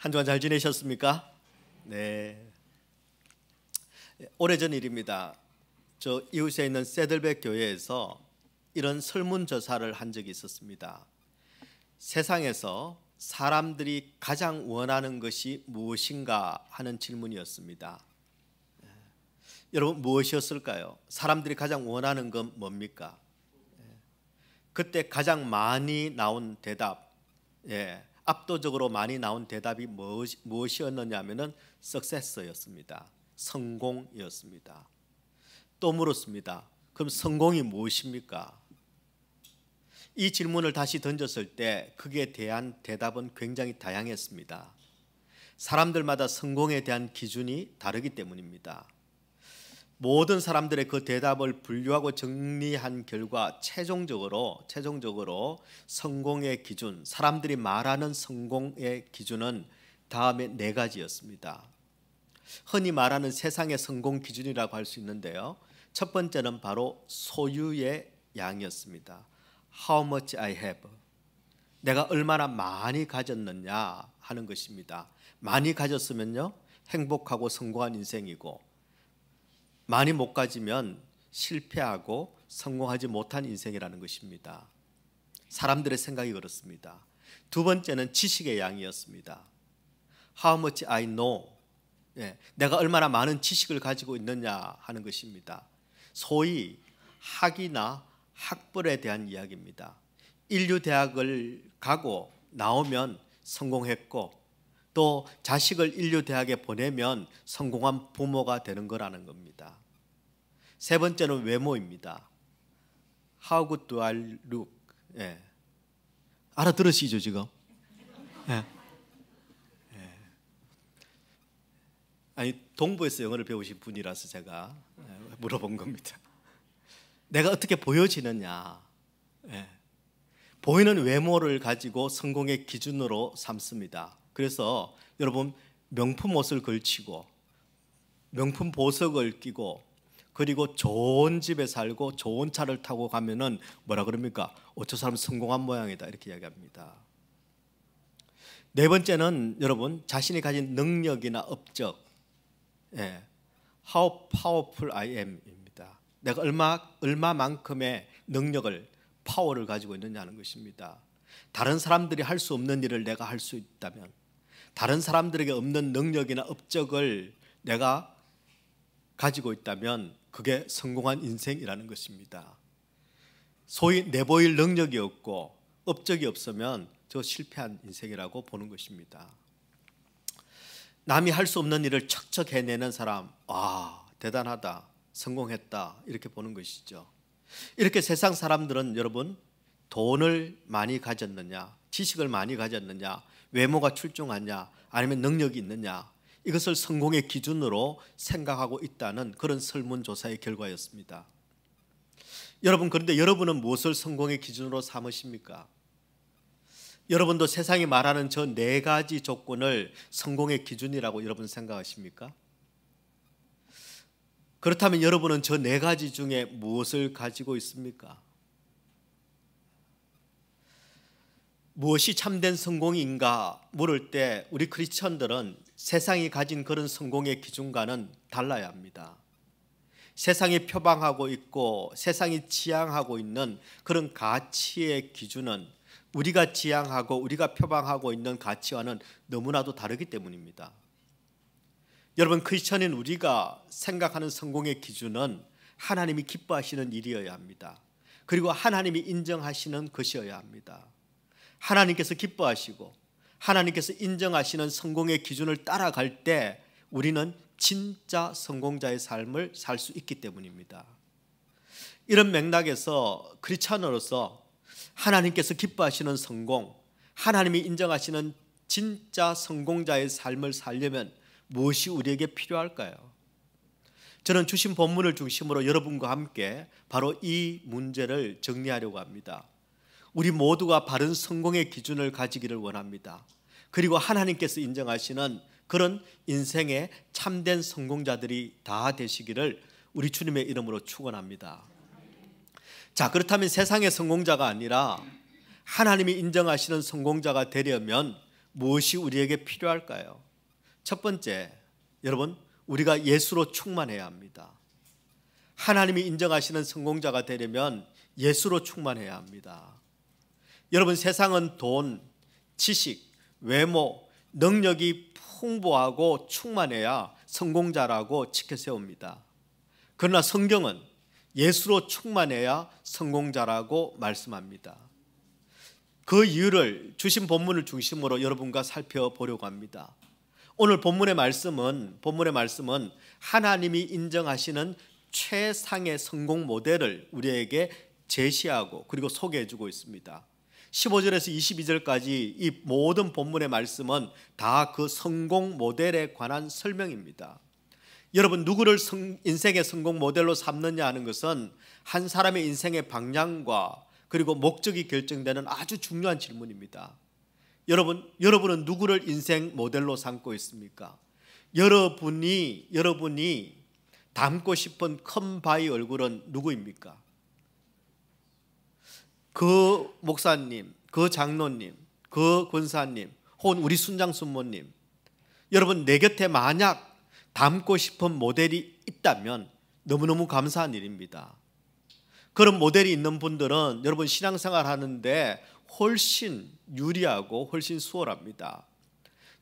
한 주간 잘 지내셨습니까? 네. 오래전 일입니다. 저 이웃에 있는 세들백 교회에서 이런 설문조사를 한 적이 있었습니다. 세상에서 사람들이 가장 원하는 것이 무엇인가 하는 질문이었습니다. 여러분, 무엇이었을까요? 사람들이 가장 원하는 건 뭡니까? 그때 가장 많이 나온 대답, 압도적으로 많이 나온 대답이 무엇이었느냐 하면은 success였습니다. 성공이었습니다. 또 물었습니다. 그럼 성공이 무엇입니까? 이 질문을 다시 던졌을 때 그에 대한 대답은 굉장히 다양했습니다. 사람들마다 성공에 대한 기준이 다르기 때문입니다. 모든 사람들의 그 대답을 분류하고 정리한 결과 최종적으로 성공의 기준, 사람들이 말하는 성공의 기준은 다음에 4가지였습니다. 흔히 말하는 세상의 성공 기준이라고 할 수 있는데요. 첫 번째는 바로 소유의 양이었습니다. How much I have. 내가 얼마나 많이 가졌느냐 하는 것입니다. 많이 가졌으면요, 행복하고 성공한 인생이고, 많이 못 가지면 실패하고 성공하지 못한 인생이라는 것입니다. 사람들의 생각이 그렇습니다. 두 번째는 지식의 양이었습니다. How much I know. 내가 얼마나 많은 지식을 가지고 있느냐 하는 것입니다. 소위 학위나 학벌에 대한 이야기입니다. 인류대학을 가고 나오면 성공했고, 또 자식을 인류대학에 보내면 성공한 부모가 되는 거라는 겁니다. 세 번째는 외모입니다. How good do I look? 알아들으시죠 지금? 아니, 동부에서 영어를 배우신 분이라서 제가 물어본 겁니다. 내가 어떻게 보여지느냐, 보이는 외모를 가지고 성공의 기준으로 삼습니다. 그래서 여러분, 명품 옷을 걸치고 명품 보석을 끼고 그리고 좋은 집에 살고 좋은 차를 타고 가면은 뭐라 그럽니까? 저 사람 성공한 모양이다, 이렇게 이야기합니다. 네 번째는 여러분, 자신이 가진 능력이나 업적, How powerful I am입니다. 내가 얼마만큼의 능력을, 파워를 가지고 있느냐는 것입니다. 다른 사람들이 할 수 없는 일을 내가 할 수 있다면, 다른 사람들에게 없는 능력이나 업적을 내가 가지고 있다면 그게 성공한 인생이라는 것입니다. 소위 내보일 능력이 없고 업적이 없으면 저 실패한 인생이라고 보는 것입니다. 남이 할 수 없는 일을 척척 해내는 사람, 대단하다, 성공했다, 이렇게 보는 것이죠. 이렇게 세상 사람들은 여러분, 돈을 많이 가졌느냐, 지식을 많이 가졌느냐, 외모가 출중하냐, 아니면 능력이 있느냐, 이것을 성공의 기준으로 생각하고 있다는 그런 설문조사의 결과였습니다. 여러분, 그런데 여러분은 무엇을 성공의 기준으로 삼으십니까? 여러분도 세상이 말하는 저 4가지 조건을 성공의 기준이라고 여러분 생각하십니까? 그렇다면 여러분은 저 4가지 중에 무엇을 가지고 있습니까? 무엇이 참된 성공인가 물을 때 우리 크리스천들은 세상이 가진 그런 성공의 기준과는 달라야 합니다. 세상이 표방하고 있고 세상이 지향하고 있는 그런 가치의 기준은 우리가 지향하고 우리가 표방하고 있는 가치와는 너무나도 다르기 때문입니다. 여러분, 크리스천인 우리가 생각하는 성공의 기준은 하나님이 기뻐하시는 일이어야 합니다. 그리고 하나님이 인정하시는 것이어야 합니다. 하나님께서 기뻐하시고 하나님께서 인정하시는 성공의 기준을 따라갈 때 우리는 진짜 성공자의 삶을 살 수 있기 때문입니다. 이런 맥락에서 크리스천으로서 하나님께서 기뻐하시는 성공, 하나님이 인정하시는 진짜 성공자의 삶을 살려면 무엇이 우리에게 필요할까요? 저는 주신 본문을 중심으로 여러분과 함께 바로 이 문제를 정리하려고 합니다. 우리 모두가 바른 성공의 기준을 가지기를 원합니다. 그리고 하나님께서 인정하시는 그런 인생의 참된 성공자들이 다 되시기를 우리 주님의 이름으로 축원합니다. 자, 그렇다면 세상의 성공자가 아니라 하나님이 인정하시는 성공자가 되려면 무엇이 우리에게 필요할까요? 첫 번째, 여러분, 우리가 예수로 충만해야 합니다. 하나님이 인정하시는 성공자가 되려면 예수로 충만해야 합니다. 여러분, 세상은 돈, 지식, 외모, 능력이 풍부하고 충만해야 성공자라고 치켜세웁니다. 그러나 성경은 예수로 충만해야 성공자라고 말씀합니다. 그 이유를 주신 본문을 중심으로 여러분과 살펴보려고 합니다. 오늘 본문의 말씀은 하나님이 인정하시는 최상의 성공 모델을 우리에게 제시하고 그리고 소개해 주고 있습니다. 15절에서 22절까지 이 모든 본문의 말씀은 다 그 성공 모델에 관한 설명입니다. 여러분, 누구를 인생의 성공 모델로 삼느냐 하는 것은 한 사람의 인생의 방향과 그리고 목적이 결정되는 아주 중요한 질문입니다. 여러분은 누구를 인생 모델로 삼고 있습니까? 여러분이 닮고 싶은 큰 바위 얼굴은 누구입니까? 그 목사님, 그 장로님, 그 권사님, 혹은 우리 순장 순모님, 여러분, 내 곁에 만약 닮고 싶은 모델이 있다면 너무너무 감사한 일입니다. 그런 모델이 있는 분들은 여러분 신앙생활 하는데 훨씬 유리하고 훨씬 수월합니다.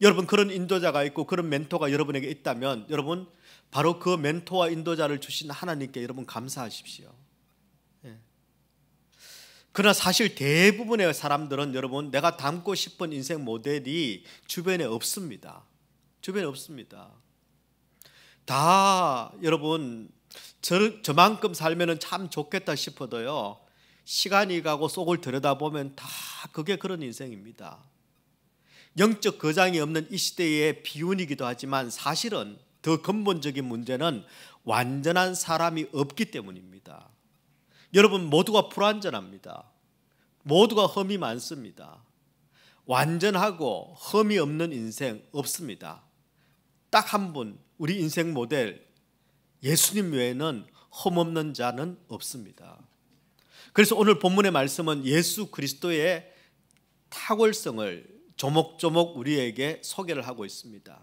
여러분, 그런 인도자가 있고 그런 멘토가 여러분에게 있다면 여러분 바로 그 멘토와 인도자를 주신 하나님께 여러분 감사하십시오. 그러나 사실 대부분의 사람들은 여러분 내가 닮고 싶은 인생 모델이 주변에 없습니다. 주변에 없습니다. 다 여러분 저만큼 살면 참 좋겠다 싶어도요, 시간이 가고 속을 들여다보면 다 그게 그런 인생입니다. 영적 거장이 없는 이 시대의 비운이기도 하지만 사실은 더 근본적인 문제는 완전한 사람이 없기 때문입니다. 여러분, 모두가 불완전합니다. 모두가 흠이 많습니다. 완전하고 흠이 없는 인생 없습니다. 딱 한 분, 우리 인생 모델 예수님 외에는 흠없는 자는 없습니다. 그래서 오늘 본문의 말씀은 예수 그리스도의 탁월성을 조목조목 우리에게 소개를 하고 있습니다.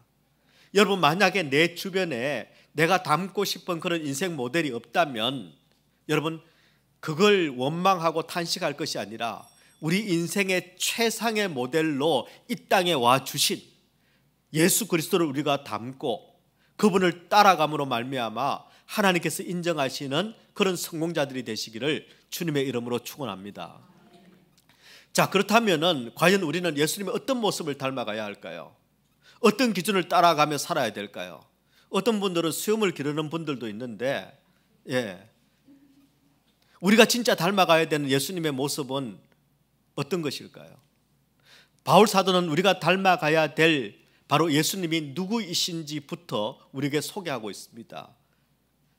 여러분, 만약에 내 주변에 내가 닮고 싶은 그런 인생 모델이 없다면 여러분 그걸 원망하고 탄식할 것이 아니라 우리 인생의 최상의 모델로 이 땅에 와 주신 예수 그리스도를 우리가 닮고 그분을 따라감으로 말미암아 하나님께서 인정하시는 그런 성공자들이 되시기를 주님의 이름으로 축원합니다. 자, 그렇다면은 과연 우리는 예수님의 어떤 모습을 닮아가야 할까요? 어떤 기준을 따라가며 살아야 될까요? 어떤 분들은 수염을 기르는 분들도 있는데, 우리가 진짜 닮아가야 되는 예수님의 모습은 어떤 것일까요? 바울 사도는 우리가 닮아가야 될 바로 예수님이 누구이신지부터 우리에게 소개하고 있습니다.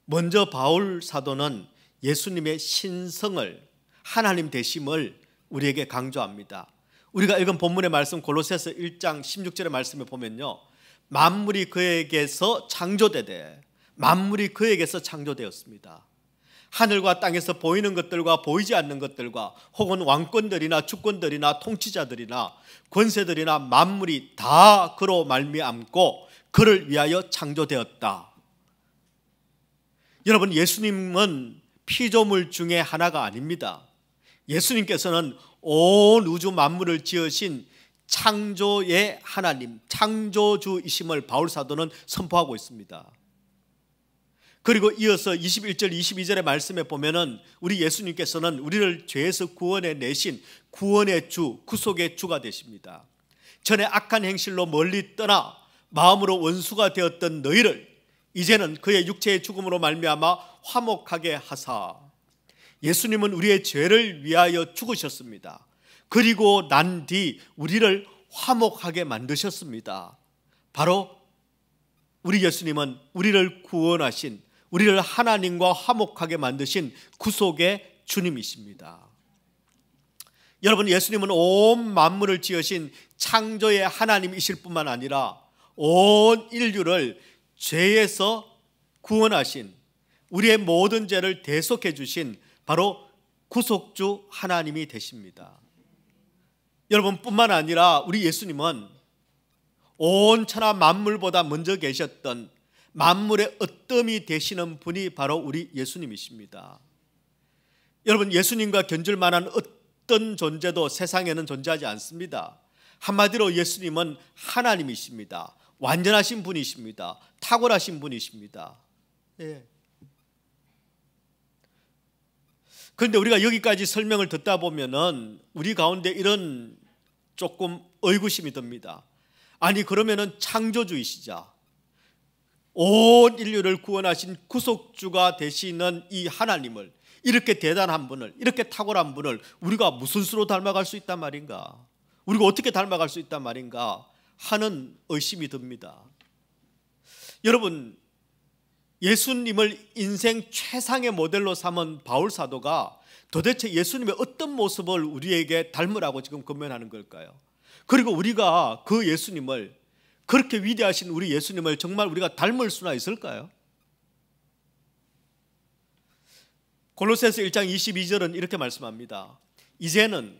먼저 바울 사도는 예수님의 신성을, 하나님 되심을 우리에게 강조합니다. 우리가 읽은 본문의 말씀 골로새서 1장 16절의 말씀에 보면요, 만물이 그에게서 창조되되 만물이 그에게서 창조되었습니다. 하늘과 땅에서 보이는 것들과 보이지 않는 것들과 혹은 왕권들이나 주권들이나 통치자들이나 권세들이나 만물이 다 그로 말미암고 그를 위하여 창조되었다. 여러분, 예수님은 피조물 중에 하나가 아닙니다. 예수님께서는 온 우주 만물을 지으신 창조의 하나님, 창조주이심을 바울 사도는 선포하고 있습니다. 그리고 이어서 21절 22절의 말씀에 보면은 우리 예수님께서는 우리를 죄에서 구원해 내신 구원의 주, 구속의 주가 되십니다. 전에 악한 행실로 멀리 떠나 마음으로 원수가 되었던 너희를 이제는 그의 육체의 죽음으로 말미암아 화목하게 하사, 예수님은 우리의 죄를 위하여 죽으셨습니다. 그리고 난 뒤 우리를 화목하게 만드셨습니다. 바로 우리 예수님은 우리를 구원하신, 우리를 하나님과 화목하게 만드신 구속의 주님이십니다. 여러분, 예수님은 온 만물을 지으신 창조의 하나님이실 뿐만 아니라 온 인류를 죄에서 구원하신, 우리의 모든 죄를 대속해 주신 바로 구속주 하나님이 되십니다. 여러분, 뿐만 아니라 우리 예수님은 온 천하 만물보다 먼저 계셨던 만물의 어뜸이 되시는 분이 바로 우리 예수님이십니다. 여러분, 예수님과 견줄 만한 어떤 존재도 세상에는 존재하지 않습니다. 한마디로 예수님은 하나님이십니다. 완전하신 분이십니다. 탁월하신 분이십니다. 예. 그런데 우리가 여기까지 설명을 듣다 보면은 우리 가운데 이런 조금 의구심이 듭니다. 아니, 그러면은 창조주이시자 온 인류를 구원하신 구속주가 되시는 이 하나님을, 이렇게 대단한 분을, 이렇게 탁월한 분을 우리가 무슨 수로 닮아갈 수 있단 말인가? 우리가 어떻게 닮아갈 수 있단 말인가 하는 의심이 듭니다. 여러분, 예수님을 인생 최상의 모델로 삼은 바울 사도가 도대체 예수님의 어떤 모습을 우리에게 닮으라고 지금 권면하는 걸까요? 그리고 우리가 그 예수님을, 그렇게 위대하신 우리 예수님을 정말 우리가 닮을 수나 있을까요? 골로새서 1장 22절은 이렇게 말씀합니다. 이제는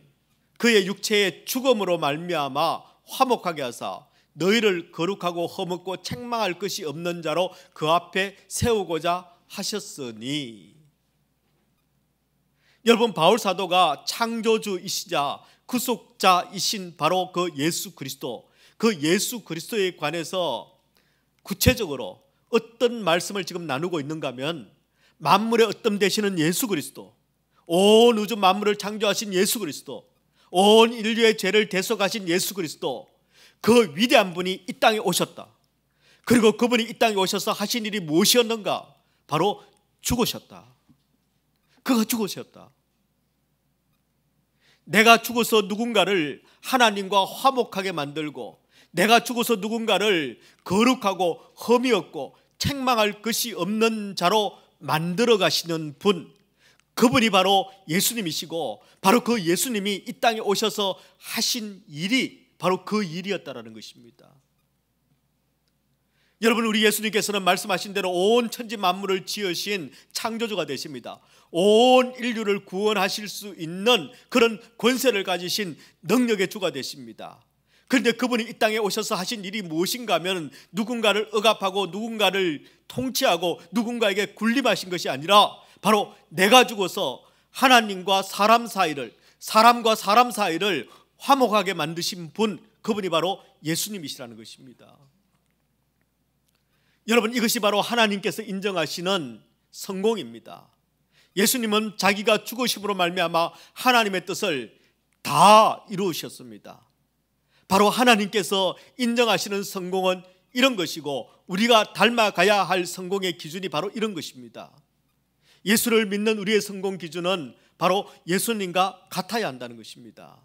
그의 육체의 죽음으로 말미암아 화목하게 하사 너희를 거룩하고 허물고 책망할 것이 없는 자로 그 앞에 세우고자 하셨으니. 여러분, 바울 사도가 창조주이시자 구속자이신 바로 그 예수 그리스도, 그 예수 그리스도에 관해서 구체적으로 어떤 말씀을 지금 나누고 있는가 하면, 만물의 어뜸 되시는 예수 그리스도, 온 우주 만물을 창조하신 예수 그리스도, 온 인류의 죄를 대속하신 예수 그리스도, 그 위대한 분이 이 땅에 오셨다. 그리고 그분이 이 땅에 오셔서 하신 일이 무엇이었는가? 바로 죽으셨다. 그가 죽으셨다. 내가 죽어서 누군가를 하나님과 화목하게 만들고, 내가 죽어서 누군가를 거룩하고 흠이 없고 책망할 것이 없는 자로 만들어 가시는 분, 그분이 바로 예수님이시고, 바로 그 예수님이 이 땅에 오셔서 하신 일이 바로 그 일이었다라는 것입니다. 여러분, 우리 예수님께서는 말씀하신 대로 온 천지 만물을 지으신 창조주가 되십니다. 온 인류를 구원하실 수 있는 그런 권세를 가지신 능력의 주가 되십니다. 그런데 그분이 이 땅에 오셔서 하신 일이 무엇인가 하면, 누군가를 억압하고 누군가를 통치하고 누군가에게 군림하신 것이 아니라 바로 내가 죽어서 하나님과 사람 사이를, 사람과 사람 사이를 화목하게 만드신 분, 그분이 바로 예수님이시라는 것입니다. 여러분, 이것이 바로 하나님께서 인정하시는 성공입니다. 예수님은 자기가 죽으심으로 말미암아 하나님의 뜻을 다 이루셨습니다. 바로 하나님께서 인정하시는 성공은 이런 것이고, 우리가 닮아가야 할 성공의 기준이 바로 이런 것입니다. 예수를 믿는 우리의 성공 기준은 바로 예수님과 같아야 한다는 것입니다.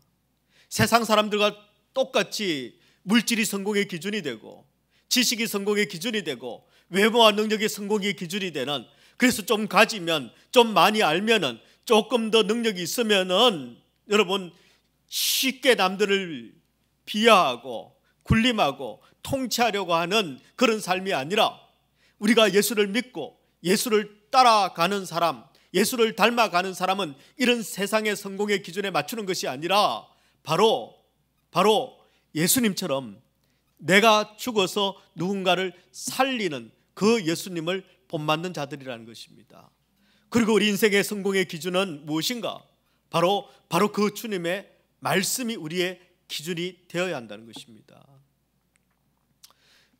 세상 사람들과 똑같이 물질이 성공의 기준이 되고, 지식이 성공의 기준이 되고, 외모와 능력이 성공의 기준이 되는, 그래서 좀 가지면, 좀 많이 알면은, 조금 더 능력이 있으면은 여러분 쉽게 남들을 비하하고 군림하고 통치하려고 하는 그런 삶이 아니라, 우리가 예수를 믿고 예수를 따라가는 사람, 예수를 닮아가는 사람은 이런 세상의 성공의 기준에 맞추는 것이 아니라 바로 예수님처럼 내가 죽어서 누군가를 살리는 그 예수님을 본받는 자들이라는 것입니다. 그리고 우리 인생의 성공의 기준은 무엇인가? 바로 그 주님의 말씀이 우리의 기준이 되어야 한다는 것입니다.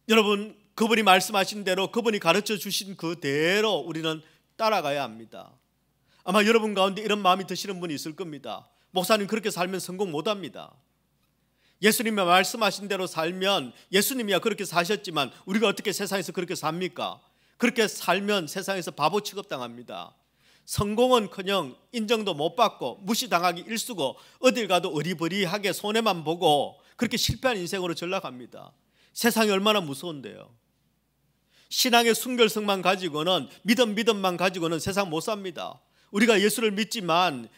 여러분, 그분이 말씀하신 대로, 그분이 가르쳐 주신 그대로 우리는 따라가야 합니다. 아마 여러분 가운데 이런 마음이 드시는 분이 있을 겁니다. 목사님, 그렇게 살면 성공 못합니다. 예수님이 말씀하신 대로 살면, 예수님이야 그렇게 사셨지만 우리가 어떻게 세상에서 그렇게 삽니까? 그렇게 살면 세상에서 바보 취급당합니다. 성공은커녕 인정도 못 받고 무시당하기 일쑤고, 어딜 가도 어리버리하게 손해만 보고 그렇게 실패한 인생으로 전락합니다. 세상이 얼마나 무서운데요. 신앙의 순결성만 가지고는, 믿음만 가지고는 세상 못 삽니다. 우리가 예수를 믿지만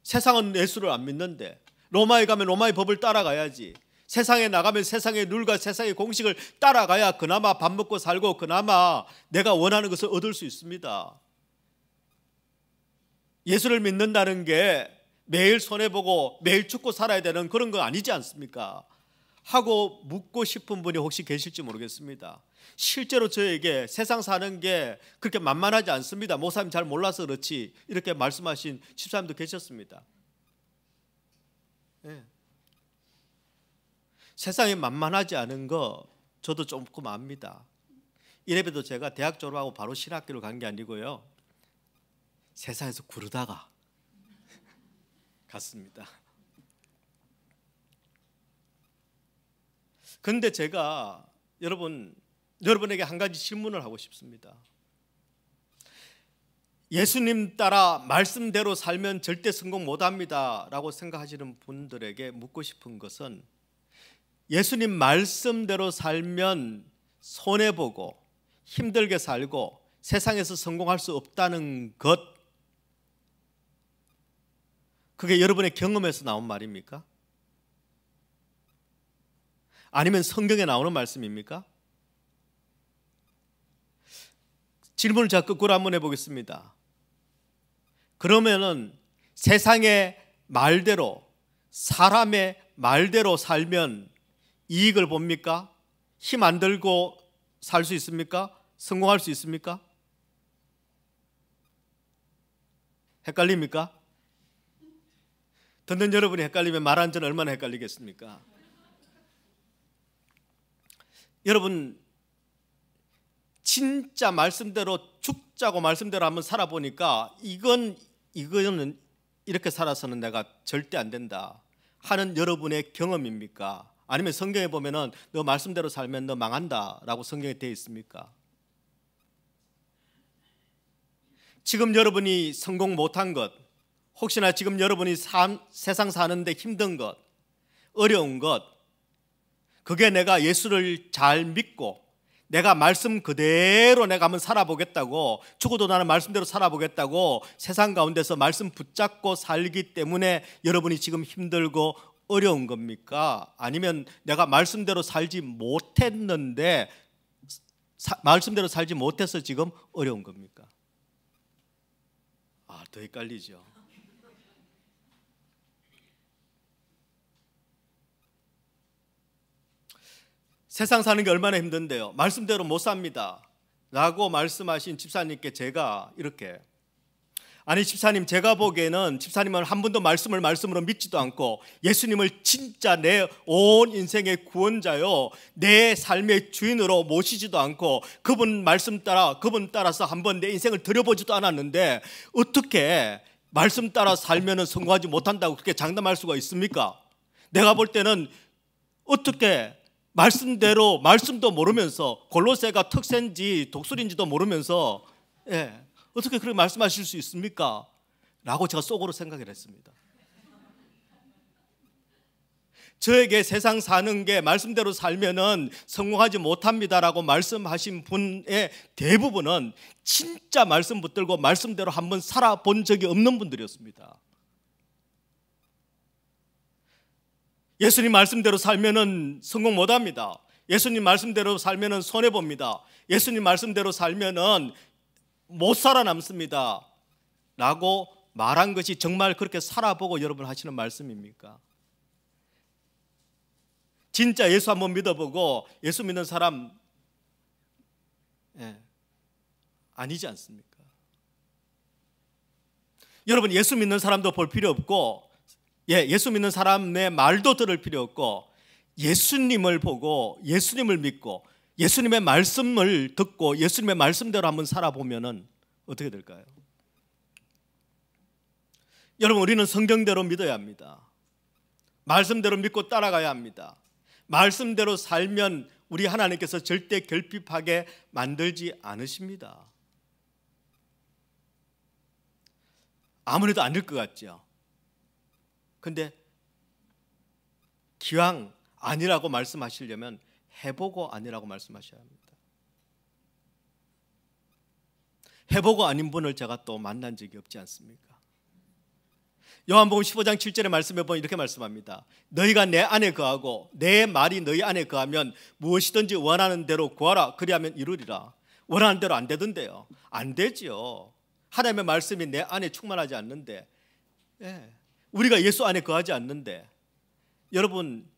세상은 예수를 안 믿는데, 로마에 가면 로마의 법을 따라가야지, 세상에 나가면 세상의 룰과 세상의 공식을 따라가야 그나마 밥 먹고 살고 그나마 내가 원하는 것을 얻을 수 있습니다. 예수를 믿는다는 게 매일 손해보고 매일 죽고 살아야 되는 그런 거 아니지 않습니까? 하고 묻고 싶은 분이 혹시 계실지 모르겠습니다. 실제로 저에게 세상 사는 게 그렇게 만만하지 않습니다. 목사님 잘 몰라서 그렇지 이렇게 말씀하신 집사님도 계셨습니다. 네. 세상이 만만하지 않은 거 저도 조금 압니다. 이래봬도 제가 대학 졸업하고 바로 신학교를 간 게 아니고요, 세상에서 구르다가 갔습니다. 그런데 제가 여러분에게 한 가지 질문을 하고 싶습니다. 예수님 따라 말씀대로 살면 절대 성공 못합니다 라고 생각하시는 분들에게 묻고 싶은 것은, 예수님 말씀대로 살면 손해보고 힘들게 살고 세상에서 성공할 수 없다는 것, 그게 여러분의 경험에서 나온 말입니까? 아니면 성경에 나오는 말씀입니까? 질문을 제가 거꾸로 한번 해보겠습니다. 그러면은 세상의 말대로, 사람의 말대로 살면 이익을 봅니까? 힘 안 들고 살 수 있습니까? 성공할 수 있습니까? 헷갈립니까? 듣는 여러분이 헷갈리면 말하는 저는 얼마나 헷갈리겠습니까? 여러분, 진짜 말씀대로 죽자고 말씀대로 한번 살아보니까 이거는 이렇게 살아서는 내가 절대 안 된다 하는 여러분의 경험입니까? 아니면 성경에 보면은 너 말씀대로 살면 너 망한다 라고 성경에 되어 있습니까? 지금 여러분이 성공 못한 것, 혹시나 지금 여러분이 세상 사는데 힘든 것, 어려운 것, 그게 내가 예수를 잘 믿고 내가 말씀 그대로 내가 한번 살아보겠다고, 죽어도 나는 말씀대로 살아보겠다고 세상 가운데서 말씀 붙잡고 살기 때문에 여러분이 지금 힘들고 어려운 겁니까? 아니면 내가 말씀대로 살지 못했는데, 말씀대로 살지 못해서 지금 어려운 겁니까? 더 헷갈리죠. 세상 사는 게 얼마나 힘든데요, 말씀대로 못 삽니다 라고 말씀하신 집사님께 제가 이렇게, 아니 집사님, 제가 보기에는 집사님은 한 번도 말씀을 말씀으로 믿지도 않고 예수님을 진짜 내 온 인생의 구원자요, 내 삶의 주인으로 모시지도 않고 그분 말씀 따라서 한 번 내 인생을 들여보지도 않았는데 어떻게 말씀 따라 살면 성공하지 못한다고 그렇게 장담할 수가 있습니까? 내가 볼 때는 어떻게 말씀대로, 말씀도 모르면서, 골로새가 특세인지 독설인지도 모르면서 어떻게 그렇게 말씀하실 수 있습니까? 라고 제가 속으로 생각을 했습니다. 저에게 세상 사는 게 말씀대로 살면은 성공하지 못합니다라고 말씀하신 분의 대부분은 진짜 말씀 붙들고 말씀대로 한번 살아본 적이 없는 분들이었습니다. 예수님 말씀대로 살면은 성공 못합니다. 예수님 말씀대로 살면은 손해 봅니다. 예수님 말씀대로 살면은 못 살아남습니다 라고 말한 것이 정말 그렇게 살아보고 여러분 하시는 말씀입니까? 진짜 예수 한번 믿어보고 예수 믿는 사람 아니지 않습니까? 여러분, 예수 믿는 사람도 볼 필요 없고 예수 믿는 사람의 말도 들을 필요 없고 예수님을 보고 예수님을 믿고 예수님의 말씀을 듣고 예수님의 말씀대로 한번 살아보면은 어떻게 될까요? 여러분, 우리는 성경대로 믿어야 합니다. 말씀대로 믿고 따라가야 합니다. 말씀대로 살면 우리 하나님께서 절대 결핍하게 만들지 않으십니다. 아무래도 아닐 것 같죠. 근데 기왕 아니라고 말씀하시려면 해보고 아니라고 말씀하셔야 합니다. 해보고 아닌 분을 제가 또 만난 적이 없지 않습니까? 요한복음 15장 7절의 말씀에 보면 이렇게 말씀합니다. 너희가 내 안에 거하고 내 말이 너희 안에 거하면 무엇이든지 원하는 대로 구하라, 그리하면 이루리라. 원하는 대로 안 되던데요. 안 되지요. 하나님의 말씀이 내 안에 충만하지 않는데, 우리가 예수 안에 거하지 않는데, 여러분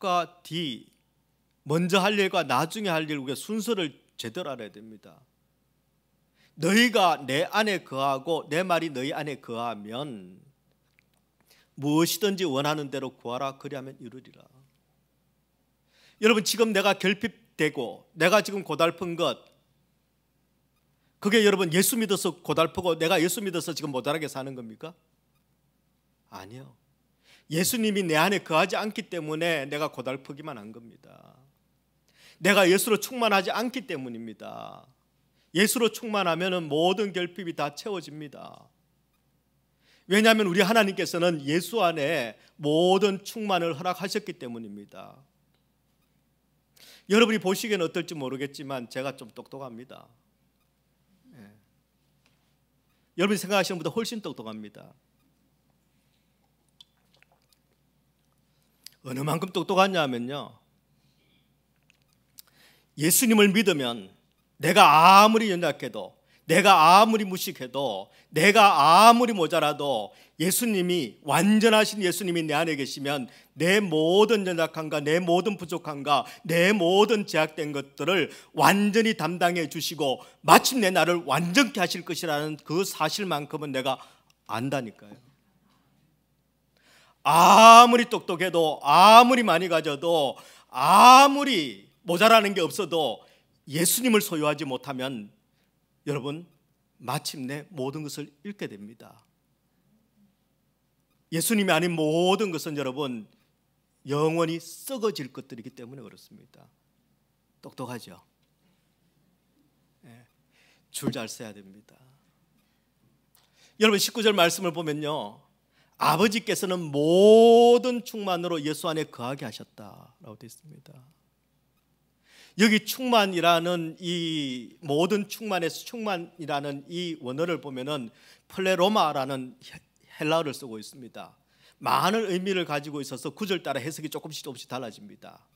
앞과 뒤, 먼저 할 일과 나중에 할 일, 우리가 순서를 제대로 알아야 됩니다. 너희가 내 안에 거하고 내 말이 너희 안에 거하면 무엇이든지 원하는 대로 구하라, 그리하면 이루리라. 여러분, 지금 내가 결핍되고 내가 지금 고달픈 것, 그게 여러분 예수 믿어서 고달프고 내가 예수 믿어서 지금 모자라게 사는 겁니까? 아니요. 예수님이 내 안에 거하지 않기 때문에 내가 고달프기만 한 겁니다. 내가 예수로 충만하지 않기 때문입니다. 예수로 충만하면 모든 결핍이 다 채워집니다. 왜냐하면 우리 하나님께서는 예수 안에 모든 충만을 허락하셨기 때문입니다. 여러분이 보시기에는 어떨지 모르겠지만 제가 좀 똑똑합니다. 여러분이 생각하시는 것보다 훨씬 똑똑합니다. 어느 만큼 똑똑하냐 하면요, 예수님을 믿으면 내가 아무리 연약해도, 내가 아무리 무식해도, 내가 아무리 모자라도 예수님이, 완전하신 예수님이 내 안에 계시면 내 모든 연약함과 내 모든 부족함과 내 모든 제약된 것들을 완전히 담당해 주시고 마침내 나를 완전케 하실 것이라는 그 사실만큼은 내가 안다니까요. 아무리 똑똑해도, 아무리 많이 가져도, 아무리 모자라는 게 없어도 예수님을 소유하지 못하면 여러분 마침내 모든 것을 잃게 됩니다. 예수님이 아닌 모든 것은 여러분 영원히 썩어질 것들이기 때문에 그렇습니다. 똑똑하죠? 줄 잘 서야 됩니다. 여러분 19절 말씀을 보면요, 아버지께서는 모든 충만으로 예수 안에 거하게 하셨다라고 되어 있습니다. 여기 충만이라는 이 모든 충만에서 충만이라는 이 원어를 보면은 플레로마라는 헬라어를 쓰고 있습니다. 많은 의미를 가지고 있어서 구절 따라 해석이 조금씩 달라집니다.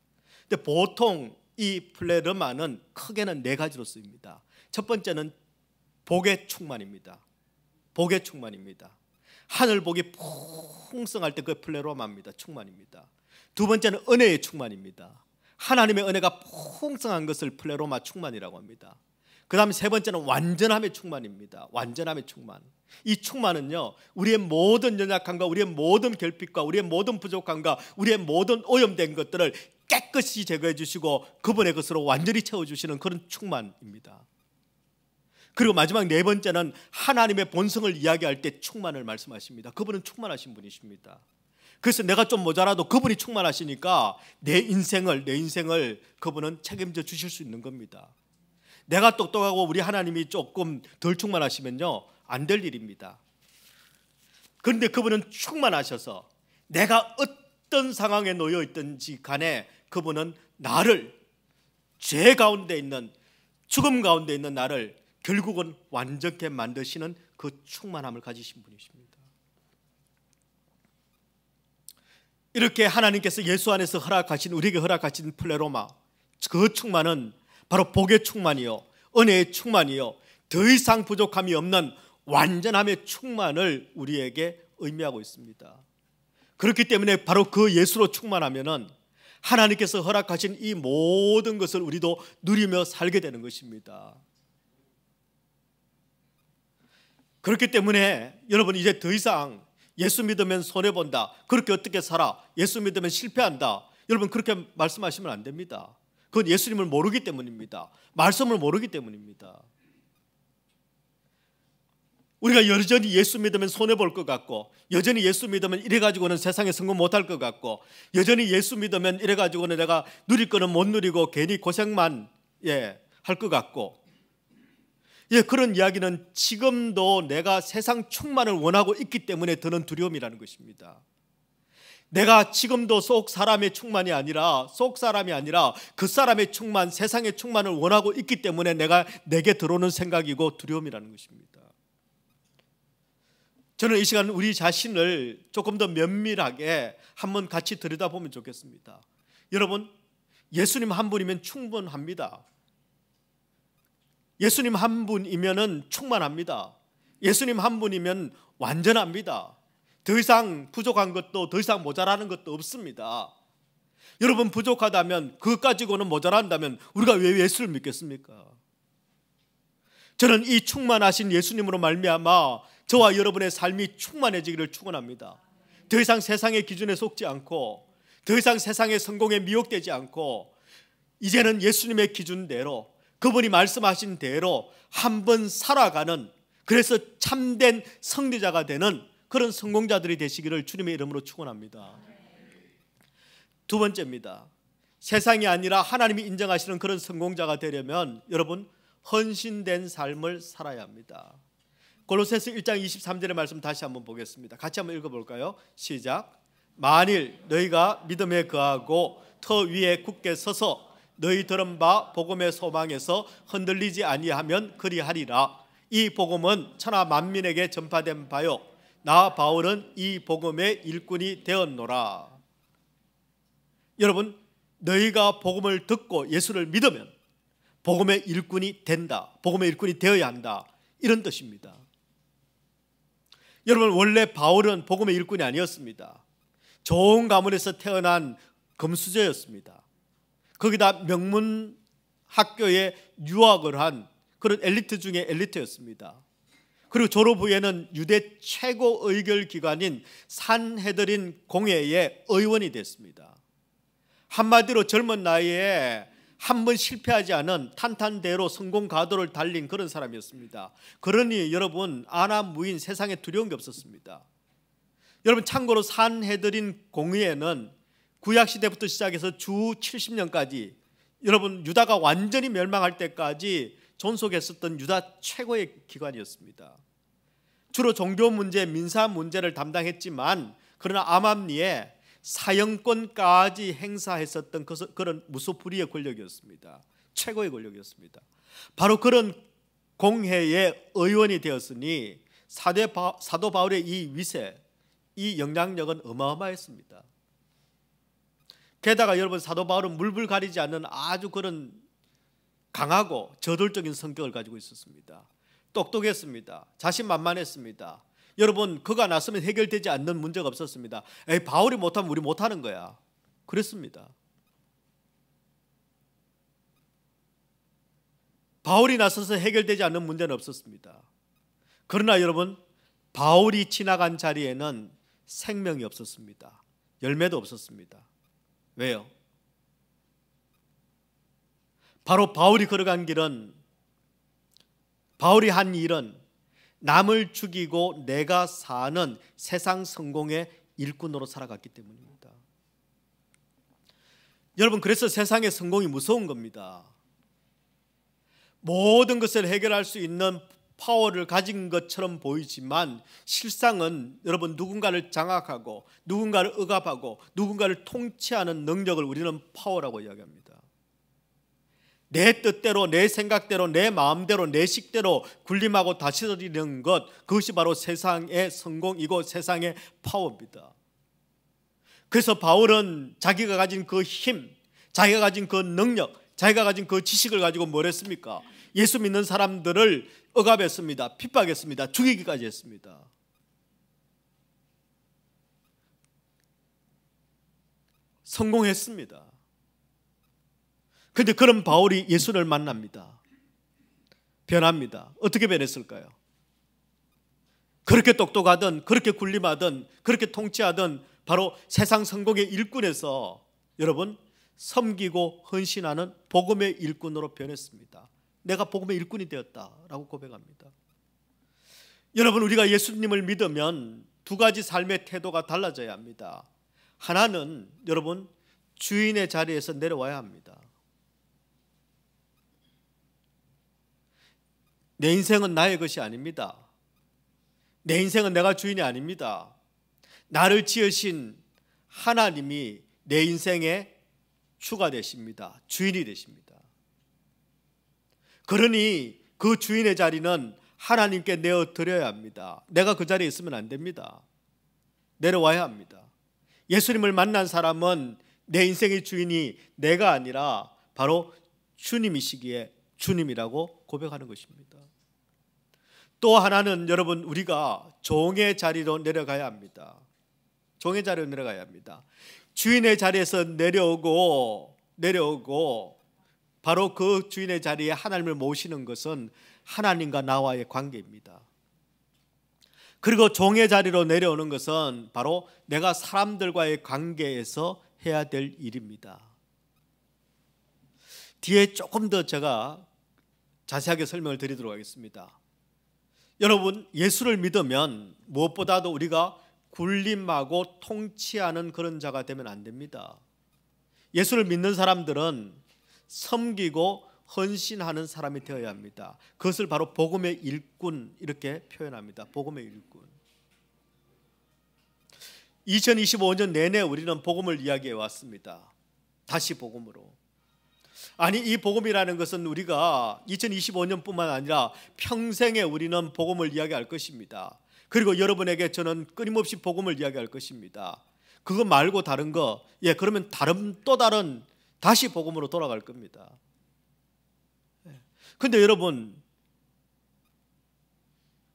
근데 보통 이 플레로마는 크게는 네 가지로 쓰입니다. 첫 번째는 복의 충만입니다. 복의 충만입니다. 하늘 복이 풍성할 때 그 플레로마입니다. 충만입니다. 두 번째는 은혜의 충만입니다. 하나님의 은혜가 풍성한 것을 플레로마 충만이라고 합니다. 그 다음에 세 번째는 완전함의 충만입니다. 완전함의 충만. 이 충만은요, 우리의 모든 연약함과 우리의 모든 결핍과 우리의 모든 부족함과 우리의 모든 오염된 것들을 깨끗이 제거해 주시고 그분의 것으로 완전히 채워주시는 그런 충만입니다. 그리고 마지막 네 번째는 하나님의 본성을 이야기할 때 충만을 말씀하십니다. 그분은 충만하신 분이십니다. 그래서 내가 좀 모자라도 그분이 충만하시니까 내 인생을 그분은 책임져 주실 수 있는 겁니다. 내가 똑똑하고 우리 하나님이 조금 덜 충만하시면요, 안 될 일입니다. 그런데 그분은 충만하셔서 내가 어떤 상황에 놓여 있든지 간에 그분은 나를, 죄 가운데 있는, 죽음 가운데 있는 나를 결국은 완전케 만드시는 그 충만함을 가지신 분이십니다. 이렇게 하나님께서 예수 안에서 허락하신, 우리에게 허락하신 플레로마, 그 충만은 바로 복의 충만이요, 은혜의 충만이요, 더 이상 부족함이 없는 완전함의 충만을 우리에게 의미하고 있습니다. 그렇기 때문에 바로 그 예수로 충만하면은 하나님께서 허락하신 이 모든 것을 우리도 누리며 살게 되는 것입니다. 그렇기 때문에 여러분, 이제 더 이상 예수 믿으면 손해본다, 그렇게 어떻게 살아, 예수 믿으면 실패한다, 여러분 그렇게 말씀하시면 안 됩니다. 그건 예수님을 모르기 때문입니다. 말씀을 모르기 때문입니다. 우리가 여전히 예수 믿으면 손해볼 것 같고, 여전히 예수 믿으면 이래가지고는 세상에 성공 못할 것 같고, 여전히 예수 믿으면 이래가지고는 내가 누릴 거는 못 누리고 괜히 고생만 할 것 같고, 그런 이야기는 지금도 내가 세상 충만을 원하고 있기 때문에 드는 두려움이라는 것입니다. 내가 지금도 속 사람의 충만이 아니라, 속 사람이 아니라 그 사람의 충만, 세상의 충만을 원하고 있기 때문에 내게 들어오는 생각이고 두려움이라는 것입니다. 저는 이 시간 우리 자신을 조금 더 면밀하게 한번 같이 들여다보면 좋겠습니다. 여러분, 예수님 한 분이면 충분합니다. 예수님 한 분이면은 충만합니다. 예수님 한 분이면 완전합니다. 더 이상 부족한 것도 더 이상 모자라는 것도 없습니다. 여러분 부족하다면, 그것 가지고는 모자란다면 우리가 왜 예수를 믿겠습니까? 저는 이 충만하신 예수님으로 말미암아 저와 여러분의 삶이 충만해지기를 축원합니다. 더 이상 세상의 기준에 속지 않고, 더 이상 세상의 성공에 미혹되지 않고, 이제는 예수님의 기준대로, 그분이 말씀하신 대로 한번 살아가는, 그래서 참된 승리자가 되는 그런 성공자들이 되시기를 주님의 이름으로 축원합니다. 두 번째입니다. 세상이 아니라 하나님이 인정하시는 그런 성공자가 되려면 여러분 헌신된 삶을 살아야 합니다. 골로새서 1장 23절의 말씀 다시 한번 보겠습니다. 같이 한번 읽어볼까요? 시작. 만일 너희가 믿음에 거하고 터 위에 굳게 서서 너희 들은 바 복음의 소망에서 흔들리지 아니하면 그리하리라. 이 복음은 천하 만민에게 전파된 바요 나 바울은 이 복음의 일꾼이 되었노라. 여러분, 너희가 복음을 듣고 예수를 믿으면 복음의 일꾼이 된다, 복음의 일꾼이 되어야 한다, 이런 뜻입니다. 여러분, 원래 바울은 복음의 일꾼이 아니었습니다. 좋은 가문에서 태어난 금수저였습니다. 거기다 명문 학교에 유학을 한 그런 엘리트 중에 엘리트였습니다. 그리고 졸업 후에는 유대 최고 의결 기관인 산헤드린 공회의 의원이 됐습니다. 한마디로 젊은 나이에 한 번 실패하지 않은 탄탄대로 성공 가도를 달린 그런 사람이었습니다. 그러니 여러분, 아나무인, 세상에 두려운 게 없었습니다. 여러분, 참고로 산헤드린 공회는 구약시대부터 시작해서 주 70년까지 여러분 유다가 완전히 멸망할 때까지 존속했었던 유다 최고의 기관이었습니다. 주로 종교 문제, 민사 문제를 담당했지만 그러나 암암리에 사형권까지 행사했었던 그런 무소불위의 권력이었습니다. 최고의 권력이었습니다. 바로 그런 공회의 의원이 되었으니 사도 바울의 이 위세, 이 영향력은 어마어마했습니다. 게다가 여러분, 사도 바울은 물불 가리지 않는 아주 그런 강하고 저돌적인 성격을 가지고 있었습니다. 똑똑했습니다. 자신만만했습니다. 여러분, 그가 나서면 해결되지 않는 문제가 없었습니다. 에이, 바울이 못하면 우리 못하는 거야, 그랬습니다. 바울이 나서서 해결되지 않는 문제는 없었습니다. 그러나 여러분, 바울이 지나간 자리에는 생명이 없었습니다. 열매도 없었습니다. 왜요? 바로 바울이 걸어간 길은, 바울이 한 일은 남을 죽이고 내가 사는 세상 성공의 일꾼으로 살아갔기 때문입니다. 여러분, 그래서 세상의 성공이 무서운 겁니다. 모든 것을 해결할 수 있는 파워를 가진 것처럼 보이지만 실상은 여러분, 누군가를 장악하고 누군가를 억압하고 누군가를 통치하는 능력을 우리는 파워라고 이야기합니다. 내 뜻대로, 내 생각대로, 내 마음대로, 내 식대로 군림하고 다스리는 것, 그것이 바로 세상의 성공이고 세상의 파워입니다. 그래서 바울은 자기가 가진 그 힘, 자기가 가진 그 능력, 자기가 가진 그 지식을 가지고 뭘 했습니까? 예수 믿는 사람들을 억압했습니다. 핍박했습니다. 죽이기까지 했습니다. 성공했습니다. 그런데 그런 바울이 예수를 만납니다. 변합니다. 어떻게 변했을까요? 그렇게 똑똑하던, 그렇게 군림하던, 그렇게 통치하던 바로 세상 성공의 일꾼에서 여러분, 섬기고 헌신하는 복음의 일꾼으로 변했습니다. 내가 복음의 일꾼이 되었다라고 고백합니다. 여러분, 우리가 예수님을 믿으면 두 가지 삶의 태도가 달라져야 합니다. 하나는 여러분, 주인의 자리에서 내려와야 합니다. 내 인생은 나의 것이 아닙니다. 내 인생은 내가 주인이 아닙니다. 나를 지으신 하나님이 내 인생의 주가 되십니다. 주인이 되십니다. 그러니 그 주인의 자리는 하나님께 내어드려야 합니다. 내가 그 자리에 있으면 안 됩니다. 내려와야 합니다. 예수님을 만난 사람은 내 인생의 주인이 내가 아니라 바로 주님이시기에 주님이라고 고백하는 것입니다. 또 하나는 여러분, 우리가 종의 자리로 내려가야 합니다. 종의 자리로 내려가야 합니다. 주인의 자리에서 내려오고 바로 그 주인의 자리에 하나님을 모시는 것은 하나님과 나와의 관계입니다. 그리고 종의 자리로 내려오는 것은 바로 내가 사람들과의 관계에서 해야 될 일입니다. 뒤에 조금 더 제가 자세하게 설명을 드리도록 하겠습니다. 여러분, 예수를 믿으면 무엇보다도 우리가 군림하고 통치하는 그런 자가 되면 안 됩니다. 예수를 믿는 사람들은 섬기고 헌신하는 사람이 되어야 합니다. 그것을 바로 복음의 일꾼 이렇게 표현합니다. 복음의 일꾼. 2025년 내내 우리는 복음을 이야기해 왔습니다. 다시 복음으로. 아니, 이 복음이라는 것은 우리가 2025년뿐만 아니라 평생에 우리는 복음을 이야기할 것입니다. 그리고 여러분에게 저는 끊임없이 복음을 이야기할 것입니다. 그거 말고 다른 거, 그러면 또 다른 다시 복음으로 돌아갈 겁니다. 근데 여러분,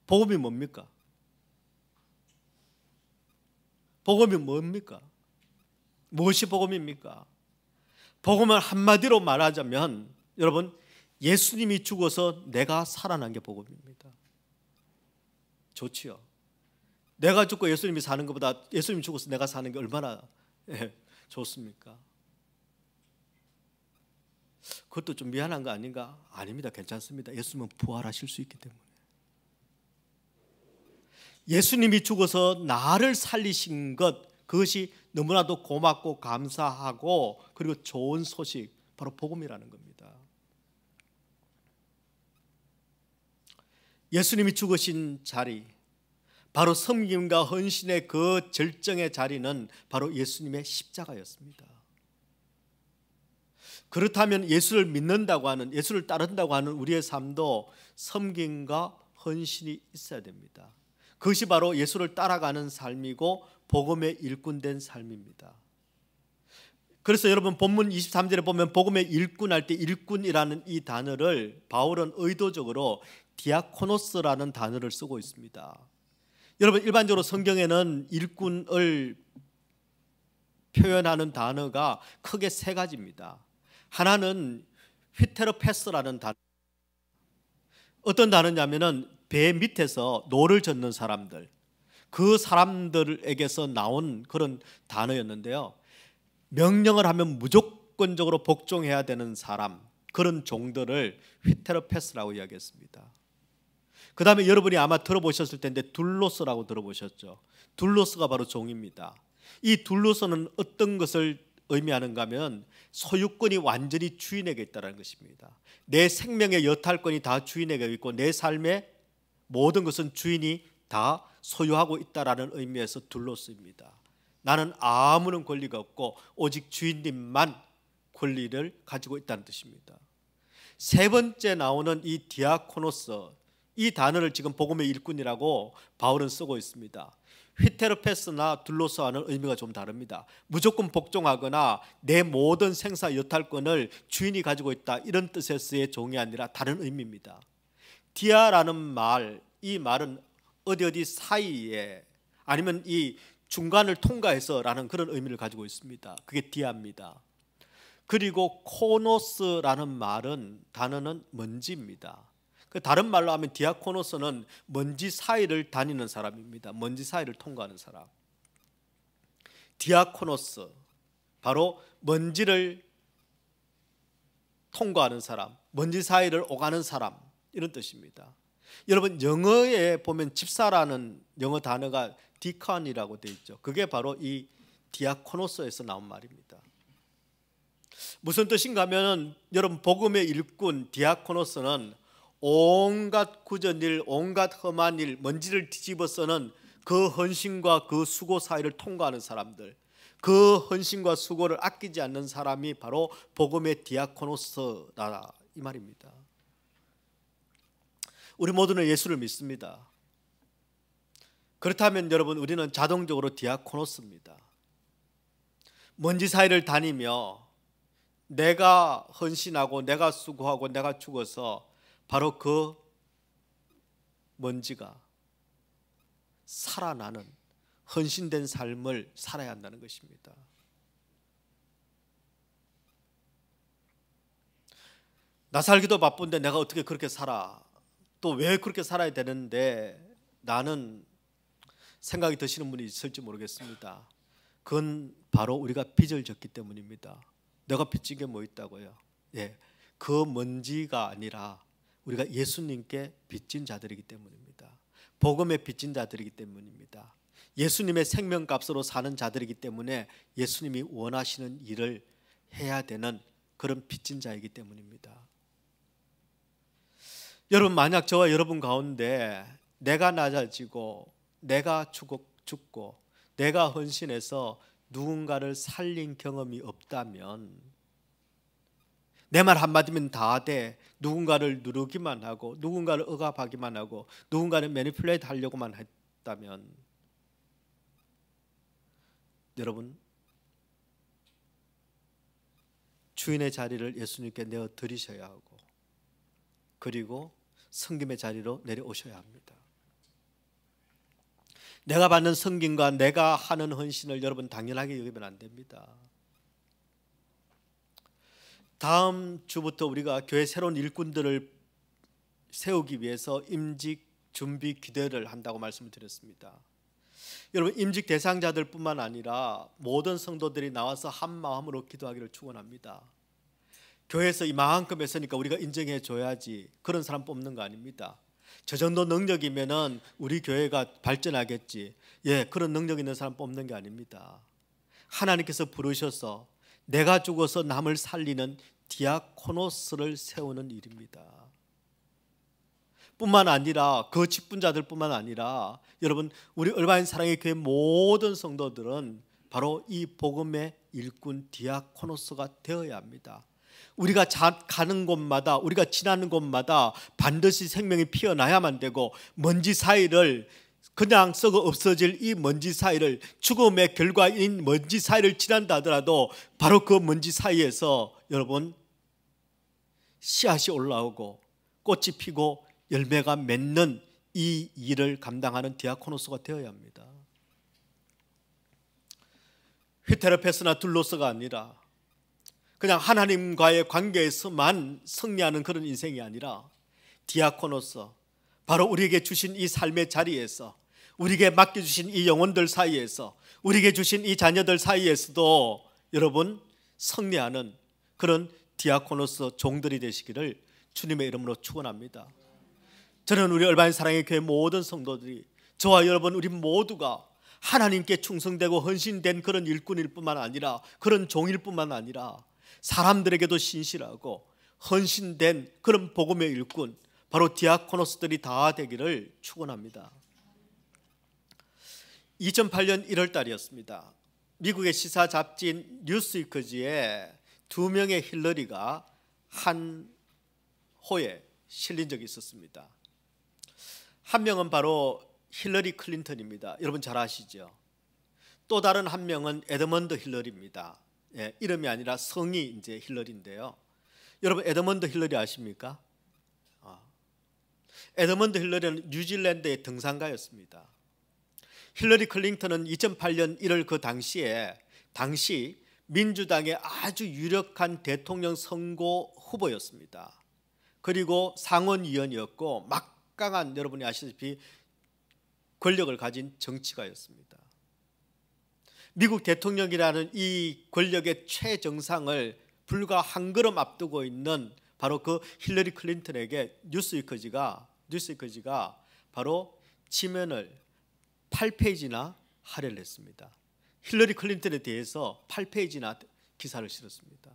복음이 뭡니까? 복음이 뭡니까? 무엇이 복음입니까? 복음을 한마디로 말하자면 여러분, 예수님이 죽어서 내가 살아난 게 복음입니다. 좋지요? 내가 죽고 예수님이 사는 것보다 예수님이 죽어서 내가 사는 게 얼마나 좋습니까? 그것도 좀 미안한 거 아닌가? 아닙니다. 괜찮습니다. 예수님은 부활하실 수 있기 때문에. 예수님이 죽어서 나를 살리신 것, 그것이 너무나도 고맙고 감사하고 그리고 좋은 소식, 바로 복음이라는 겁니다. 예수님이 죽으신 자리, 바로 섬김과 헌신의 그 절정의 자리는 바로 예수님의 십자가였습니다. 그렇다면 예수를 믿는다고 하는, 예수를 따른다고 하는 우리의 삶도 섬김과 헌신이 있어야 됩니다. 그것이 바로 예수를 따라가는 삶이고 복음의 일꾼된 삶입니다. 그래서 여러분, 본문 23절에 보면 복음의 일꾼 할 때 일꾼이라는 이 단어를 바울은 의도적으로 디아코노스라는 단어를 쓰고 있습니다. 여러분, 일반적으로 성경에는 일꾼을 표현하는 단어가 크게 세 가지입니다. 하나는 휘테로페스라는 단어. 어떤 단어냐면은 배 밑에서 노를 젓는 사람들, 그 사람들에게서 나온 그런 단어였는데요. 명령을 하면 무조건적으로 복종해야 되는 사람, 그런 종들을 휘테로페스라고 이야기했습니다. 그 다음에 여러분이 아마 들어보셨을 텐데 둘로스라고 들어보셨죠. 둘로스가 바로 종입니다. 이 둘로스는 어떤 것을 의미하는가 하면 소유권이 완전히 주인에게 있다는 것입니다. 내 생명의 여탈권이 다 주인에게 있고 내 삶의 모든 것은 주인이 다 소유하고 있다라는 의미에서 둘로스입니다. 나는 아무런 권리가 없고 오직 주인님만 권리를 가지고 있다는 뜻입니다. 세 번째 나오는 이 디아코노스, 이 단어를 지금 복음의 일꾼이라고 바울은 쓰고 있습니다. 휘테로페스나 둘로스와는 의미가 좀 다릅니다. 무조건 복종하거나 내 모든 생사 여탈권을 주인이 가지고 있다, 이런 뜻에서의 종이 아니라 다른 의미입니다. 디아라는 말, 이 말은 어디 사이에 아니면 이 중간을 통과해서라는 그런 의미를 가지고 있습니다. 그게 디아입니다. 그리고 코노스라는 말은, 단어는 먼지입니다. 다른 말로 하면 디아코노스는 먼지 사이를 다니는 사람입니다. 먼지 사이를 통과하는 사람. 디아코노스, 바로 먼지를 통과하는 사람, 먼지 사이를 오가는 사람, 이런 뜻입니다. 여러분, 영어에 보면 집사라는 영어 단어가 디컨이라고 되어 있죠. 그게 바로 이 디아코노스에서 나온 말입니다. 무슨 뜻인가 하면 여러분, 복음의 일꾼 디아코노스는 온갖 굳은 일, 온갖 험한 일, 먼지를 뒤집어 쓰는 그 헌신과 그 수고 사이를 통과하는 사람들, 그 헌신과 수고를 아끼지 않는 사람이 바로 복음의 디아코노스다, 이 말입니다. 우리 모두는 예수를 믿습니다. 그렇다면 여러분, 우리는 자동적으로 디아코노스입니다. 먼지 사이를 다니며 내가 헌신하고 내가 수고하고 내가 죽어서 바로 그 먼지가 살아나는 헌신된 삶을 살아야 한다는 것입니다. 나 살기도 바쁜데 내가 어떻게 그렇게 살아? 또 왜 그렇게 살아야 되는데 나는 생각이 드시는 분이 있을지 모르겠습니다. 그건 바로 우리가 빚을 졌기 때문입니다. 내가 빚진 게 뭐 있다고요? 예, 그 먼지가 아니라 우리가 예수님께 빚진 자들이기 때문입니다. 복음에 빚진 자들이기 때문입니다. 예수님의 생명값으로 사는 자들이기 때문에 예수님이 원하시는 일을 해야 되는 그런 빚진 자이기 때문입니다. 여러분, 만약 저와 여러분 가운데 내가 낮아지고 내가 죽고 내가 헌신해서 누군가를 살린 경험이 없다면, 내 말 한마디면 다 돼, 누군가를 누르기만 하고 누군가를 억압하기만 하고 누군가를 매니플레이트 하려고만 했다면, 여러분, 주인의 자리를 예수님께 내어 드리셔야 하고 그리고 섬김의 자리로 내려오셔야 합니다. 내가 받는 섬김과 내가 하는 헌신을 여러분 당연하게 여기면 안 됩니다. 다음 주부터 우리가 교회 새로운 일꾼들을 세우기 위해서 임직 준비 기도를 한다고 말씀을 드렸습니다. 여러분, 임직 대상자들 뿐만 아니라 모든 성도들이 나와서 한 마음으로 기도하기를 축원합니다. 교회에서 이만큼 했으니까 우리가 인정해 줘야지, 그런 사람 뽑는 거 아닙니다. 저 정도 능력이면은 우리 교회가 발전하겠지, 예, 그런 능력 있는 사람 뽑는 게 아닙니다. 하나님께서 부르셔서 내가 죽어서 남을 살리는 디아코노스를 세우는 일입니다. 뿐만 아니라 그 직분자들 뿐만 아니라 여러분, 우리 얼바인 사랑의 교회 모든 성도들은 바로 이 복음의 일꾼 디아코노스가 되어야 합니다. 우리가 가는 곳마다, 우리가 지나는 곳마다 반드시 생명이 피어나야만 되고, 먼지 사이를, 그냥 썩어 없어질 이 먼지 사이를, 죽음의 결과인 먼지 사이를 지난다 하더라도 바로 그 먼지 사이에서 여러분 씨앗이 올라오고 꽃이 피고 열매가 맺는 이 일을 감당하는 디아코노스가 되어야 합니다. 휘테르페스나 둘로스가 아니라 그냥 하나님과의 관계에서만 승리하는 그런 인생이 아니라 디아코노스, 바로 우리에게 주신 이 삶의 자리에서, 우리에게 맡겨주신 이 영혼들 사이에서, 우리에게 주신 이 자녀들 사이에서도 여러분 승리하는 그런 디아코노스 종들이 되시기를 주님의 이름으로 축원합니다. 저는 우리 얼바인 사랑의 교회 모든 성도들이, 저와 여러분 우리 모두가 하나님께 충성되고 헌신된 그런 일꾼일 뿐만 아니라, 그런 종일 뿐만 아니라 사람들에게도 신실하고 헌신된 그런 복음의 일꾼, 바로 디아코노스들이 다 되기를 축원합니다. 2008년 1월 달이었습니다. 미국의 시사 잡지인 뉴스위크지에 2명의 힐러리가 한 호에 실린 적이 있었습니다. 한 명은 바로 힐러리 클린턴입니다. 여러분 잘 아시죠? 또 다른 한 명은 에드먼드 힐러리입니다. 예, 이름이 아니라 성이 이제 힐러리인데요. 여러분, 에드먼드 힐러리 아십니까? 에드먼드 힐러리는 뉴질랜드의 등산가였습니다. 힐러리 클린턴은 2008년 1월 그 당시 민주당의 아주 유력한 대통령 선거 후보였습니다. 그리고 상원의원이었고 막강한, 여러분이 아시다시피 권력을 가진 정치가였습니다. 미국 대통령이라는 이 권력의 최정상을 불과 한 걸음 앞두고 있는 바로 그 힐러리 클린턴에게 뉴스위크지가 바로 지면을 8페이지나 할애를 했습니다. 힐러리 클린턴에 대해서 8페이지나 기사를 실었습니다.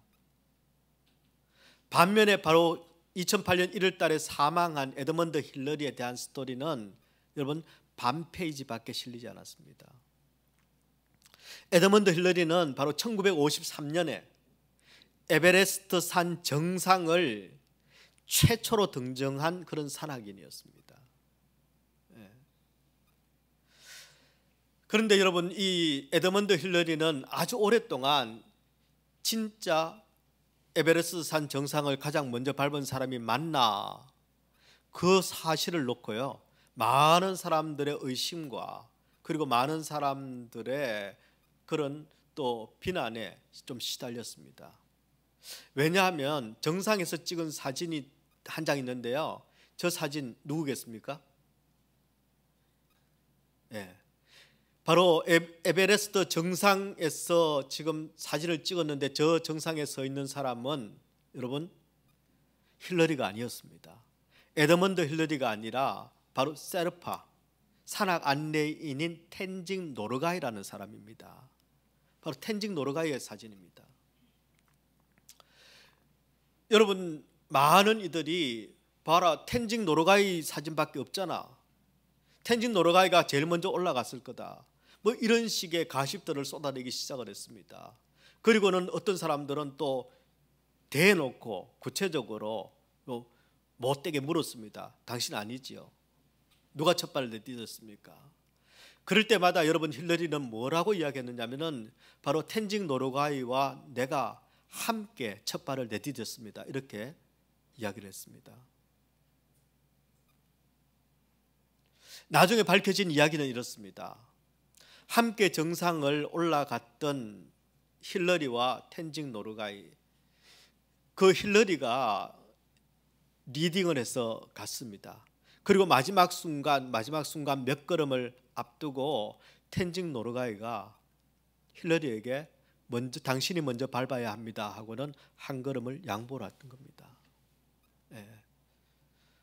반면에 바로 2008년 1월 달에 사망한 에드먼드 힐러리에 대한 스토리는 여러분 반 페이지밖에 실리지 않았습니다. 에드먼드 힐러리는 바로 1953년에 에베레스트 산 정상을 최초로 등정한 그런 산악인이었습니다. 그런데 여러분, 이 에드먼드 힐러리는 아주 오랫동안 진짜 에베레스트 산 정상을 가장 먼저 밟은 사람이 맞나, 그 사실을 놓고요 많은 사람들의 의심과 그리고 많은 사람들의 그런 또 비난에 좀 시달렸습니다. 왜냐하면 정상에서 찍은 사진이 한 장 있는데요. 저 사진 누구겠습니까? 예. 바로 에베레스트 정상에서 지금 사진을 찍었는데 저 정상에 서 있는 사람은 여러분 힐러리가 아니었습니다. 에드먼드 힐러리가 아니라 바로 세르파, 산악 안내인인 텐징 노르가이라는 사람입니다. 바로 텐징 노르가이의 사진입니다. 여러분, 많은 이들이 봐라, 텐징 노르가이 사진밖에 없잖아, 텐징 노르가이가 제일 먼저 올라갔을 거다, 뭐 이런 식의 가십들을 쏟아내기 시작을 했습니다. 그리고는 어떤 사람들은 또 대놓고 구체적으로 못되게 물었습니다. 당신 아니지요? 누가 첫 발을 내딛었습니까? 그럴 때마다 여러분 힐러리는 뭐라고 이야기했느냐면은 바로 텐징 노르가이와 내가 함께 첫 발을 내딛었습니다. 이렇게 이야기를 했습니다. 나중에 밝혀진 이야기는 이렇습니다. 함께 정상을 올라갔던 힐러리와 텐징 노르가이, 그 힐러리가 리딩을 해서 갔습니다. 그리고 마지막 순간 몇 걸음을 앞두고 텐징 노르가이가 힐러리에게 당신이 먼저 밟아야 합니다 하고는 한 걸음을 양보를 했던 겁니다. 예.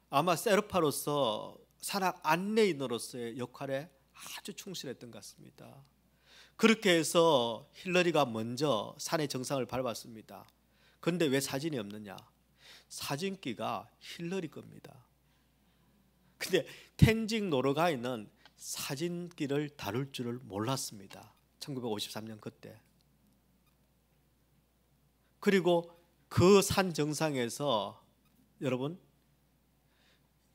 아마 세르파로서 산악 안내인으로서의 역할에 아주 충실했던 것 같습니다. 그렇게 해서 힐러리가 먼저 산의 정상을 밟았습니다. 그런데 왜 사진이 없느냐? 사진기가 힐러리 겁니다. 근데 텐징 노르가이는 사진기를 다룰 줄을 몰랐습니다. 1953년 그때. 그리고 그 산 정상에서 여러분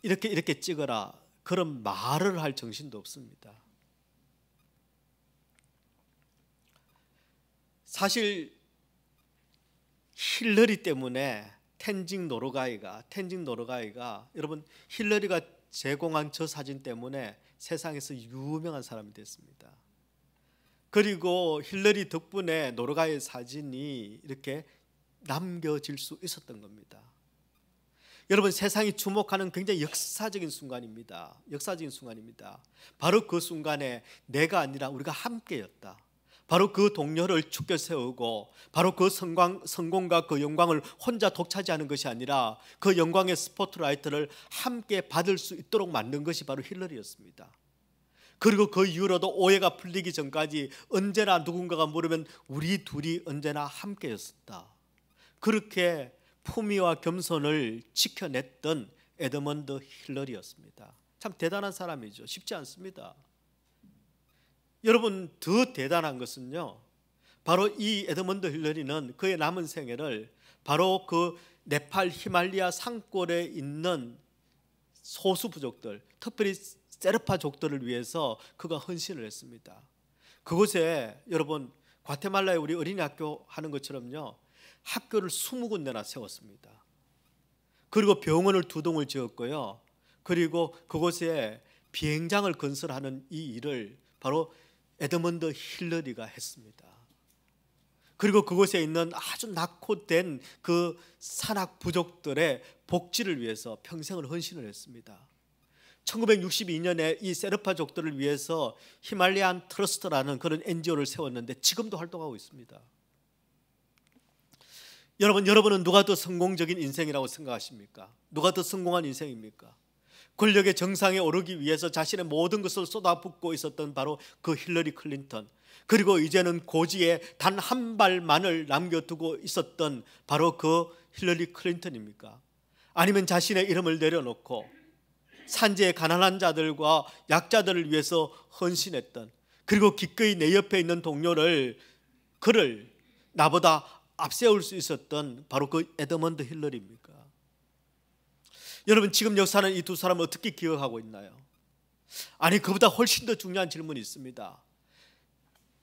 이렇게 찍어라 그런 말을 할 정신도 없습니다. 사실 힐러리 때문에 텐징 노르가이가 여러분 힐러리가 제공한 저 사진 때문에 세상에서 유명한 사람이 됐습니다. 그리고 힐러리 덕분에 노르가이의 사진이 이렇게 남겨질 수 있었던 겁니다. 여러분 세상이 주목하는 굉장히 역사적인 순간입니다. 바로 그 순간에 내가 아니라 우리가 함께였다. 바로 그 동료를 축켜 세우고 바로 그 성공과 그 영광을 혼자 독차지하는 것이 아니라 그 영광의 스포트라이트를 함께 받을 수 있도록 만든 것이 바로 힐러리였습니다. 그리고 그 이후로도 오해가 풀리기 전까지 언제나 누군가가 물으면 우리 둘이 언제나 함께였었다. 그렇게 품위와 겸손을 지켜냈던 에드먼드 힐러리였습니다. 참 대단한 사람이죠. 쉽지 않습니다. 여러분 더 대단한 것은요, 바로 이 에드먼드 힐러리는 그의 남은 생애를 바로 그 네팔 히말리아 산골에 있는 소수 부족들, 특별히 세르파족들을 위해서 그가 헌신을 했습니다. 그곳에 여러분 과테말라에 우리 어린이 학교 하는 것처럼요, 학교를 20군데나 세웠습니다. 그리고 병원을 2동을 지었고요. 그리고 그곳에 비행장을 건설하는 이 일을 바로 에드먼드 힐러리가 했습니다. 그리고 그곳에 있는 아주 낙후된 그 산악 부족들의 복지를 위해서 평생을 헌신을 했습니다. 1962년에 이 세르파족들을 위해서 히말리안 트러스트라는 그런 NGO를 세웠는데 지금도 활동하고 있습니다. 여러분은 누가 더 성공적인 인생이라고 생각하십니까? 누가 더 성공한 인생입니까? 권력의 정상에 오르기 위해서 자신의 모든 것을 쏟아붓고 있었던 바로 그 힐러리 클린턴, 그리고 이제는 고지에 단 한 발만을 남겨두고 있었던 바로 그 힐러리 클린턴입니까? 아니면 자신의 이름을 내려놓고 산지의 가난한 자들과 약자들을 위해서 헌신했던, 그리고 기꺼이 내 옆에 있는 동료를 그를 나보다 앞세울 수 있었던 바로 그 에드먼드 힐러리입니까? 여러분 지금 역사는 이 두 사람을 어떻게 기억하고 있나요? 아니 그보다 훨씬 더 중요한 질문이 있습니다.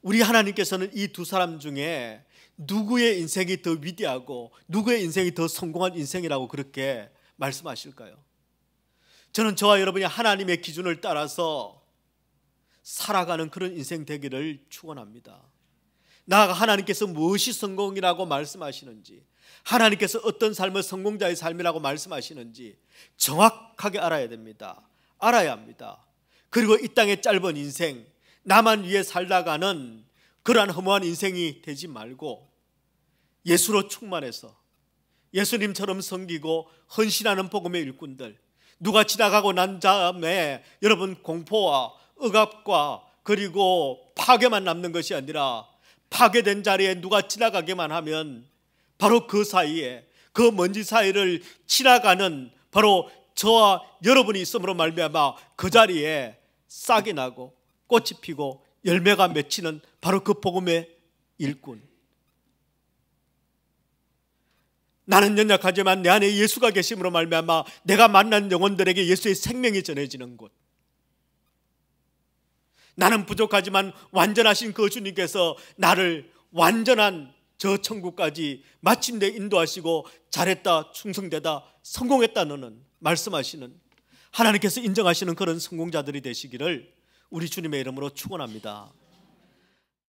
우리 하나님께서는 이 두 사람 중에 누구의 인생이 더 위대하고 누구의 인생이 더 성공한 인생이라고 그렇게 말씀하실까요? 저는 저와 여러분이 하나님의 기준을 따라서 살아가는 그런 인생 되기를 축원합니다. 나아가 하나님께서 무엇이 성공이라고 말씀하시는지, 하나님께서 어떤 삶을 성공자의 삶이라고 말씀하시는지 정확하게 알아야 됩니다. 알아야 합니다. 그리고 이 땅의 짧은 인생, 나만 위해 살다가는 그러한 허무한 인생이 되지 말고 예수로 충만해서 예수님처럼 섬기고 헌신하는 복음의 일꾼들, 누가 지나가고 난 다음에 여러분 공포와 억압과 그리고 파괴만 남는 것이 아니라 파괴된 자리에 누가 지나가게만 하면 바로 그 사이에, 그 먼지 사이를 지나가는 바로 저와 여러분이 있음으로 말미암아 그 자리에 싹이 나고 꽃이 피고 열매가 맺히는 바로 그 복음의 일꾼. 나는 연약하지만 내 안에 예수가 계심으로 말미암아 내가 만난 영혼들에게 예수의 생명이 전해지는 곳. 나는 부족하지만 완전하신 그 주님께서 나를 완전한 저 천국까지 마침내 인도하시고 잘했다, 충성되다, 성공했다 너는 말씀하시는, 하나님께서 인정하시는 그런 성공자들이 되시기를 우리 주님의 이름으로 축원합니다.